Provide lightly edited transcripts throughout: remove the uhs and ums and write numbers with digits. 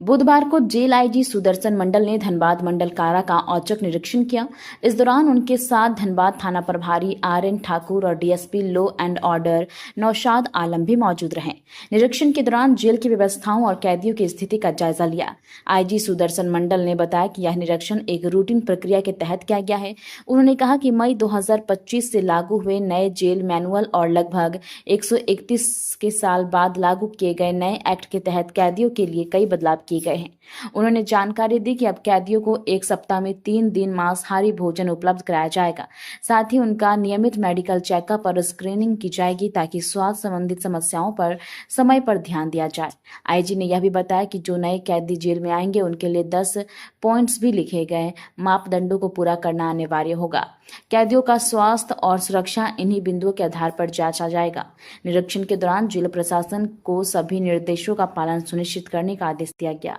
बुधवार को jail IG Sudarshan मंडल ने धनबाद मंडल कारा का औचक निरीक्षण किया। इस दौरान उनके साथ धनबाद थाना प्रभारी आर.एन. ठाकुर और DSP law and order Naushad Alam भी मौजूद रहे। निरीक्षण के दौरान जेल की व्यवस्थाओं और कैदियों की स्थिति का जायजा लिया। आईजी सुदर्शन मंडल ने बताया कि यह निरीक्षण एक रूटीन प्रक्रिया के तहत किया गया है। उन्होंने कहा कि मई 2025 से लागू हुए नए जेल मैनुअल और लगभग 131 के साल बाद लागू किए गए नए एक्ट के तहत कैदियों के लिए कई बदलाव किए गए हैं। उन्होंने जानकारी दी कि अब कैदियों को एक सप्ताह में 3 दिन मांसाहारी भोजन उपलब्ध कराया जाएगा। साथ ही उनका नियमित मेडिकल चेकअप और स्क्रीनिंग की जाएगी ताकि स्वास्थ्य संबंधित समस्याओं पर समय पर ध्यान दिया जाए। आईजी ने यह भी बताया कि जो नए कैदी जेल में आएंगे उनके लिए 10 पॉइंट्स भी लिखे गए मापदंडों को पूरा करना अनिवार्य होगा। कैदियों का स्वास्थ्य और सुरक्षा इन्हीं बिंदुओं के आधार पर जांचा जाएगा। निरीक्षण के दौरान जेल प्रशासन को सभी निर्देशों का पालन सुनिश्चित करने का आदेश दिया गया।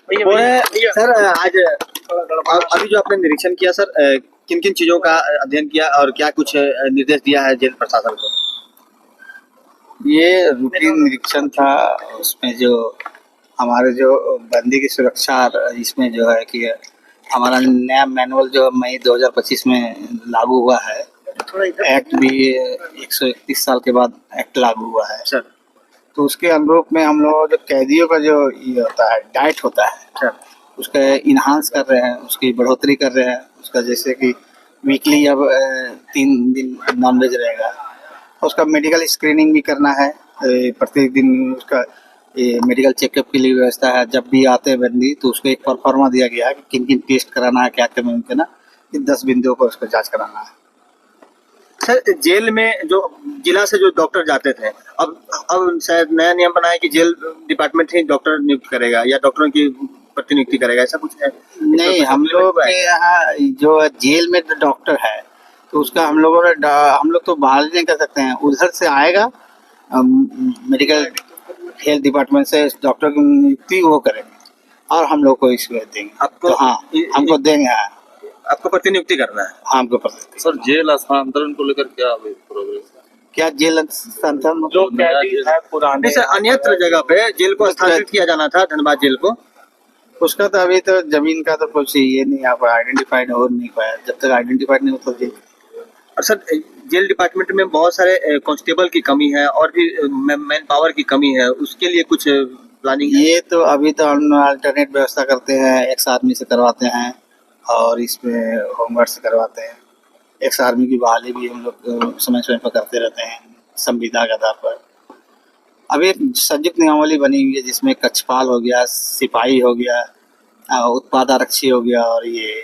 सर, आज अभी जो आपने निरीक्षण किया सर, किन किन चीजों का अध्ययन किया और क्या कुछ निर्देश दिया है जेल प्रशासन को? ये रूटीन निरीक्षण था। उसमें जो हमारे जो बंदी की सुरक्षा, इसमें जो है कि हमारा नया मैनुअल जो मई 2025 में लागू हुआ है, एक्ट भी 131 साल के बाद एक्ट लागू हुआ है सर। तो उसके अनुरूप में हम लोग जो कैदियों का जो ये होता है डाइट होता है सर, उसका इन्हांस कर रहे हैं, उसकी बढ़ोतरी कर रहे हैं। उसका जैसे कि वीकली अब 3 दिन नॉनवेज रहेगा। उसका मेडिकल स्क्रीनिंग भी करना है, प्रत्येक दिन उसका मेडिकल चेकअप के लिए व्यवस्था है। जब भी आते हैं बंदी तो उसको एक परफॉर्मा दिया गया है कि किन किन टेस्ट कराना है, क्या क्या मुमकिन है, इन 10 बिंदुओं पर उसको जांच कराना है। सर, जेल में जो जिला से जो डॉक्टर जाते थे, अब शायद नया नियम बना है कि जेल डिपार्टमेंट ही डॉक्टर नियुक्त करेगा या डॉक्टरों की प्रतिनियुक्ति करेगा, ऐसा कुछ है? नहीं, हम लोग के यहाँ जो जेल में डॉक्टर है तो उसका हम लोग तो बाहर नहीं कर सकते हैं। उधर से आएगा, मेडिकल हेल्थ डिपार्टमेंट से डॉक्टर की नियुक्ति वो करेंगे और हम लोग को इसको देंगे। आपको? तो हाँ, हमको देंगे। हाँ, आपको प्रतिनियुक्ति करना है? हाँ, हमको प्रतिनियुक्ति। सर, जेल स्थानांतरण को लेकर क्या प्रोग्रेस है? क्या जेल स्थानांतरण जो कैदी है पुराने सर, अन्यत्र जगह पे जेल को स्थानांतरित किया जाना था, धनबाद जेल को। उसका तो अभी तो जमीन का तो कुछ ये नहीं यहाँ पर आइडेंटिफाइड हो नहीं पाया। जब तक आइडेंटिफाइड नहीं होता जेल। और सर, जेल डिपार्टमेंट में बहुत सारे कांस्टेबल की कमी है और भी मैन पावर की कमी है, उसके लिए कुछ प्लानिंग है? ये तो अभी तो हम अल्टरनेट व्यवस्था करते हैं, एक्स आर्मी से करवाते हैं और इसमें होमगार्ड से करवाते हैं। एक्स आर्मी की बहाली भी हम लोग समय समय पर करते रहते हैं संविदा के आधार पर। अभी एक संयुक्त नियमावली बनी हुई है जिसमें कक्षपाल हो गया, सिपाही हो गया, उत्पाद आरक्षी हो गया और ये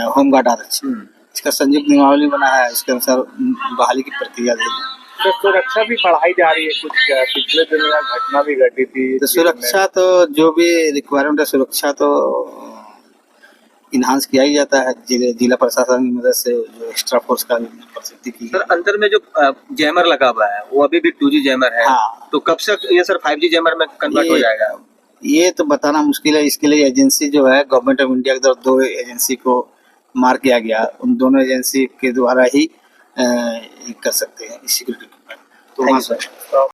होमगार्ड आरक्षी। इसका संयुक्त नियमावली बना है, इसके अनुसार बहाली की प्रक्रिया दी। तो सुरक्षा भी बढ़ाई जा रही है। कुछ पिछले दिनों में घटना भी घटी थी तो सुरक्षा तो जो भी रिक्वायरमेंट है, सुरक्षा तो इन्हांस किया ही जाता है जिला प्रशासन की मदद से। जो एक्स्ट्रा फोर्स का प्रसिद्धि की। सर, अंदर में जो जैमर लगा हुआ है वो अभी भी 2G जैमर है। हाँ। तो कब से ये सर 5G जैमर में कन्वर्ट हो जाएगा? ये तो बताना मुश्किल है। इसके लिए एजेंसी जो है गवर्नमेंट ऑफ इंडिया की तरफ 2 एजेंसी को मार्क किया गया। उन दोनों एजेंसी के द्वारा ही कर सकते हैं सिक्योरिटी। तो थैंक यू सर।